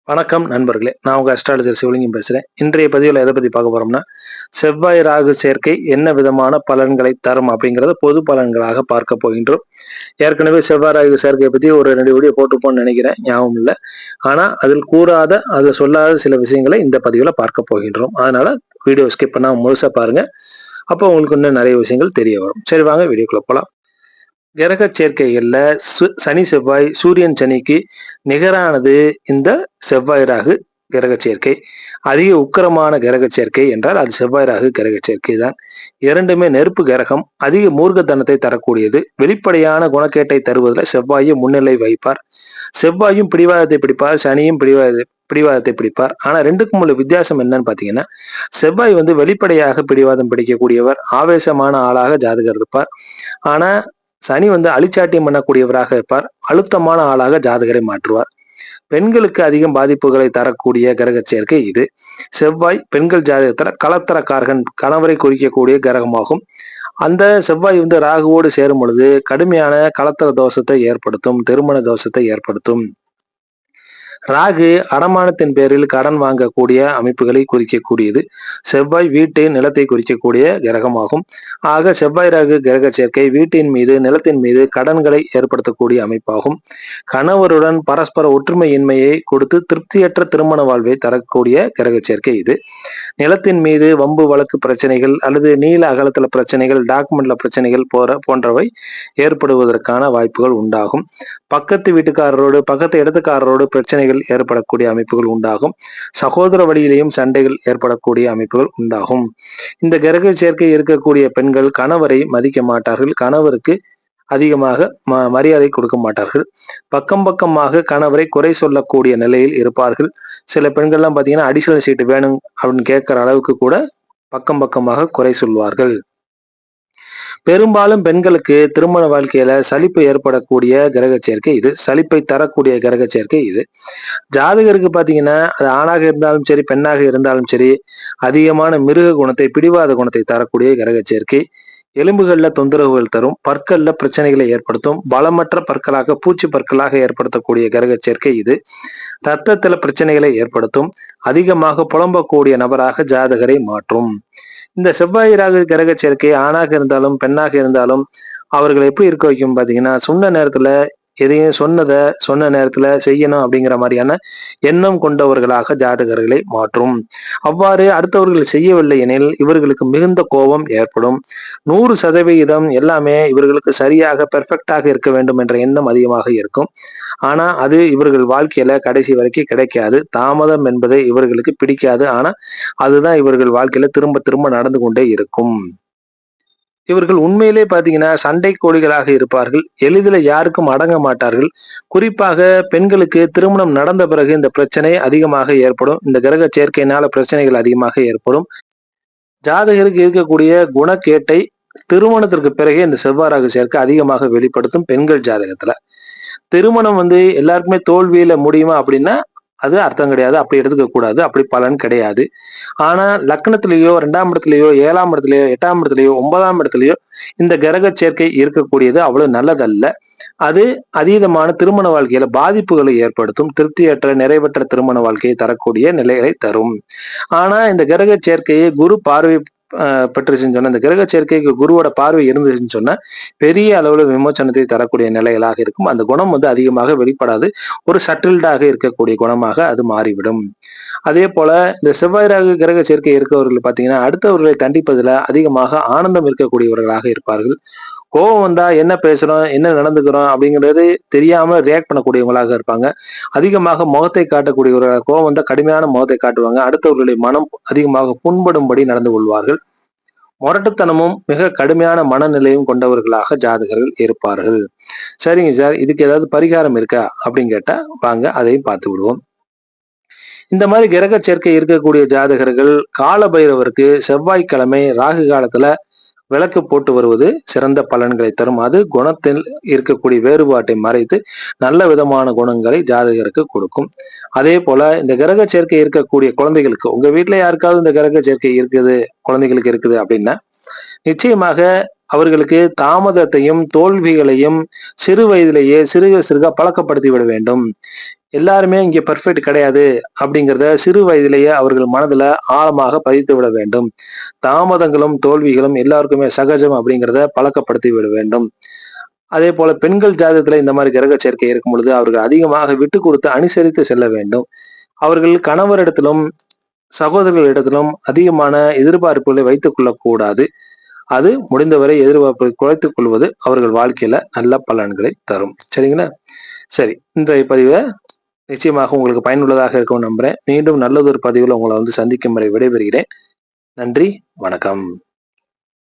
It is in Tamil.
வணக்கம் நண்பர்களே, நான் உங்க அஸ்ட்ராலஜர் சிவலிங்கம் பேசுறேன். இன்றைய பதிவில் எதை பத்தி பார்க்க போறோம்னா, செவ்வாய் ராகு சேர்க்கை என்ன விதமான பலன்களை தரும் அப்படிங்கறத பொது பலன்களாக பார்க்க போகின்றோம். ஏற்கனவே செவ்வாய் ராகு சேர்க்கையை பத்தி ஒரு 2 வீடியோ போட்டுப்போன்னு நினைக்கிறேன், ஞாபகம் இல்லை. ஆனா அதில் கூறாத, அதை சொல்லாத சில விஷயங்களை இந்த பதிவுல பார்க்க போகின்றோம். அதனால வீடியோ ஸ்கிப் பண்ணாம முழுசா பாருங்க. அப்போ உங்களுக்கு இன்னும் நிறைய விஷயங்கள் தெரிய வரும். சரி, வாங்க வீடியோக்குள்ள போலாம். கிரக சேர்க்கைகள்ல சனி செவ்வாய் சூரியன் சனிக்கு நிகரானது இந்த செவ்வாய் ராகு கிரக சேர்க்கை. அதிக உக்கிரமான கிரக சேர்க்கை என்றால் அது செவ்வாய் ராகு கிரக சேர்க்கை தான். இரண்டுமே நெருப்பு கிரகம், அதிக மூர்க்கத்தனத்தை தரக்கூடியது. வெளிப்படையான குணக்கேட்டை தருவதில் செவ்வாயும் முன்னிலை வைப்பார். செவ்வாயும் பிடிவாதத்தை பிடிப்பார், சனியும் பிடிவாதத்தை பிடிப்பார். ஆனா ரெண்டுக்கும் உள்ள வித்தியாசம் என்னன்னு பாத்தீங்கன்னா, செவ்வாய் வெளிப்படையாக பிடிவாதம் பிடிக்கக்கூடியவர், ஆவேசமான ஆளாக ஜாதகர் இருப்பார். ஆனா சனி அழிச்சாட்டியம் பண்ணக்கூடியவராக இருப்பார், அழுத்தமான ஆளாக ஜாதகரை மாற்றுவார். பெண்களுக்கு அதிகம் பாதிப்புகளை தரக்கூடிய கிரக சேர்க்கை இது. செவ்வாய் பெண்கள் ஜாதகத்துல கலத்தரக்காரகன், கணவரை குறிக்கக்கூடிய கிரகமாகும். அந்த செவ்வாய் ராகுவோடு சேரும் பொழுது கடுமையான கலத்தர தோஷத்தை ஏற்படுத்தும், திருமண தோஷத்தை ஏற்படுத்தும். ராகு அடமானத்தின் பேரில் கடன் வாங்கக்கூடிய அமைப்புகளை குறிக்கக்கூடியது. செவ்வாய் வீட்டு நிலத்தை குறிக்கக்கூடிய கிரகமாகும். ஆக செவ்வாய் ராகு கிரக சேர்க்கை வீட்டின் மீது, நிலத்தின் மீது கடன்களை ஏற்படுத்தக்கூடிய அமைப்பாகும். கணவருடன் பரஸ்பர ஒற்றுமையின்மையை கொடுத்து திருப்தியற்ற திருமண வாழ்வை தரக்கூடிய கிரக சேர்க்கை இது. நிலத்தின் மீது வம்பு வழக்கு பிரச்சனைகள் அல்லது நீல அகலத்துல பிரச்சனைகள், டாக்குமெண்ட்ல பிரச்சனைகள் போன்றவை ஏற்படுவதற்கான வாய்ப்புகள் உண்டாகும். பக்கத்து வீட்டுக்காரரோடு, பக்கத்து இடத்துக்காரரோடு பிரச்சனைகள் ஏற்படக்கூடிய அமைப்புகள் உண்டாகும். சகோதர வழியிலேயும் சண்டைகள் ஏற்படக்கூடிய அமைப்புகள் உண்டாகும். இந்த கிரக சேர்க்கை இருக்கக்கூடிய பெண்கள் கணவரை மதிக்க மாட்டார்கள், கணவருக்கு அதிகமாக மரியாதை கொடுக்க மாட்டார்கள். பக்கமாக கணவரை குறை சொல்லக்கூடிய நிலையில் இருப்பார்கள். சில பெண்கள்லாம் பாத்தீங்கன்னா அடிஷனல் சீட்டு வேணும் அப்படின்னு கேட்கிற அளவுக்கு கூட பக்கமாக குறை சொல்வார்கள். பெரும்பாலும் பெண்களுக்கு திருமண வாழ்க்கையில சலிப்பு ஏற்படக்கூடிய கிரக சேர்க்கை இது. சலிப்பை தரக்கூடிய கிரக சேர்க்கை இது. ஜாதகருக்கு பாத்தீங்கன்னா அது ஆணாக இருந்தாலும் சரி, பெண்ணாக இருந்தாலும் சரி, அதிகமான மிருக குணத்தை, பிடிவாத குணத்தை தரக்கூடிய கிரக சேர்க்கை. எலும்புகள்ல தொந்தரவுகள் தரும், பற்கள்ல பிரச்சனைகளை ஏற்படுத்தும், பலமற்ற பற்களாக, பூச்சி பற்களாக ஏற்படுத்தக்கூடிய கிரக சேர்க்கை இது. ரத்தத்துல பிரச்சனைகளை ஏற்படுத்தும், அதிகமாக புலம்பக்கூடிய நபராக ஜாதகரை மாற்றும். இந்த செவ்வாய் ராகு கிரக சேர்க்கை ஆணாக இருந்தாலும் பெண்ணாக இருந்தாலும் அவர்களை எப்படி இருக்க வைக்கும் பாத்தீங்கன்னா, சொன்ன நேரத்துல எதையும் சொன்ன நேரத்துல செய்யணும் அப்படிங்கிற மாதிரியான எண்ணம் கொண்டவர்களாக ஜாதகர்களை மாற்றும். அவ்வாறு அடுத்தவர்கள் செய்யவில்லை எனில் இவர்களுக்கு மிகுந்த கோபம் ஏற்படும். 100% எல்லாமே இவர்களுக்கு சரியாக பெர்ஃபெக்டாக இருக்க வேண்டும் என்ற எண்ணம் அதிகமாக இருக்கும். ஆனா அது இவர்கள் வாழ்க்கையில கடைசி வரைக்கும் கிடைக்காது. தாமதம் என்பதை இவர்களுக்கு பிடிக்காது. ஆனா அதுதான் இவர்கள் வாழ்க்கையில திரும்ப திரும்ப நடந்து கொண்டே இருக்கும். இவர்கள் உண்மையிலே பாத்தீங்கன்னா சண்டை கோழிகளாக இருப்பார்கள். எளிதில் யாருக்கும் அடங்க மாட்டார்கள். குறிப்பாக பெண்களுக்கு திருமணம் நடந்த பிறகு இந்த பிரச்சனை அதிகமாக ஏற்படும். இந்த கிரக சேர்க்கையினால பிரச்சனைகள் அதிகமாக ஏற்படும். ஜாதகருக்கு இருக்கக்கூடிய குணக்கேட்டை திருமணத்திற்கு பிறகே இந்த செவ்வாய் ராகு சேர்க்கை அதிகமாக வெளிப்படுத்தும். பெண்கள் ஜாதகத்துல திருமணம் எல்லாருக்குமே தோல்வியில முடியுமா அப்படின்னா அது அர்த்தம் கிடையாது. அப்படி எடுத்துக்க கூடாது. அப்படி பலன் கிடையாது. ஆனா லக்னத்திலேயோ, 2ஆம் இடத்திலேயோ, 7ஆம் இடத்திலேயோ, 8ஆம் இடத்திலேயோ, 9ஆம் இடத்திலேயோ இந்த கிரக சேர்க்கை இருக்கக்கூடியது அவ்வளவு நல்லதல்ல. அது அதீதமான திருமண வாழ்க்கையில பாதிப்புகளை ஏற்படுத்தும். திருப்தியற்ற, நிறைவற்ற திருமண வாழ்க்கையை தரக்கூடிய நிலைகளை தரும். ஆனா இந்த கிரக சேர்க்கையை குரு பார்வை பெற்றுச்சுன்னு சொன்ன, இந்த கிரக சேர்க்கைக்கு குருவோட பார்வை இருந்துச்சுன்னு சொன்னா பெரிய அளவுல விமோசனத்தை தரக்கூடிய நிலைகளாக இருக்கும். அந்த குணம் அதிகமாக வெளிப்படாது. ஒரு சட்டில்டாக இருக்கக்கூடிய குணமாக அது மாறிவிடும். அதே போல இந்த செவ்வாய் ராகு கிரக சேர்க்கை இருக்கவர்கள் பாத்தீங்கன்னா அடுத்தவர்களை தண்டிப்பதில் அதிகமாக ஆனந்தம் இருக்கக்கூடியவர்களாக இருப்பார்கள். கோபம் வந்தா என்ன பேசுறோம், என்ன நடந்துக்கிறோம் அப்படிங்கிறது தெரியாம ரியாக்ட் பண்ணக்கூடியவங்களாக இருப்பாங்க. அதிகமாக முகத்தை காட்டக்கூடியவர்களாக, கோபம் வந்தா கடுமையான முகத்தை காட்டுவாங்க. அடுத்தவர்களுடைய மனம் அதிகமாக புண்படும்படி நடந்து கொள்வார்கள். முரட்டுத்தனமும் மிக கடுமையான மனநிலையும் கொண்டவர்களாக ஜாதகர்கள் இருப்பார்கள். சரிங்க சார், இதுக்கு ஏதாவது பரிகாரம் இருக்கா அப்படின்னு கேட்டா வாங்க அதையும் பார்த்து விடுவோம். இந்த மாதிரி கிரக சேர்க்கை இருக்கக்கூடிய ஜாதகர்கள் கால பைரவருக்கு செவ்வாய்க்கிழமை ராகு காலத்துல விளக்கு போட்டு வருவது சிறந்த பலன்களை தரும். அது குணத்தில் இருக்கக்கூடிய வேறுபாட்டை மறைத்து நல்ல விதமான குணங்களை ஜாதகருக்கு கொடுக்கும். அதே போல இந்த கிரக சேர்க்கை இருக்கக்கூடிய குழந்தைகளுக்கு, உங்க வீட்டுல யாருக்காவது இந்த கிரக சேர்க்கை இருக்குது, குழந்தைகளுக்கு இருக்குது அப்படின்னா நிச்சயமாக அவர்களுக்கு தாமதத்தையும் தோல்விகளையும் சிறு வயதிலேயே சிறுக சிறுக பழக்கப்படுத்தி விட வேண்டும். எல்லாருமே இங்க பெர்ஃபெக்ட் கிடையாது அப்படிங்கிறத சிறு வயதிலேயே அவர்கள் மனதுல ஆழமாக பதித்து விட வேண்டும். தாமதங்களும் தோல்விகளும் எல்லாருக்குமே சகஜம் அப்படிங்கிறத பழக்கப்படுத்தி விட வேண்டும். அதே போல பெண்கள் ஜாதகத்துல இந்த மாதிரி கிரக சேர்க்கை இருக்கும் பொழுது அவர்கள் அதிகமாக விட்டு கொடுத்து அனுசரித்து செல்ல வேண்டும். அவர்கள் கணவரிடத்திலும் சகோதரர்களிடத்திலும் அதிகமான எதிர்பார்ப்புகளை வைத்துக் கொள்ளக்கூடாது. அது முடிந்தவரை எதிர்பார்ப்பை குறைத்துக் கொள்வது அவர்கள் வாழ்க்கையில நல்ல பலன்களை தரும். சரிங்களா? சரி, இன்றைய பதிவை நிச்சயமாக உங்களுக்கு பயனுள்ளதாக இருக்கும் நம்புறேன். மீண்டும் நல்லதொரு பதிவில் உங்களை சந்திக்கும் வரை விடைபெறுகிறேன். நன்றி, வணக்கம்.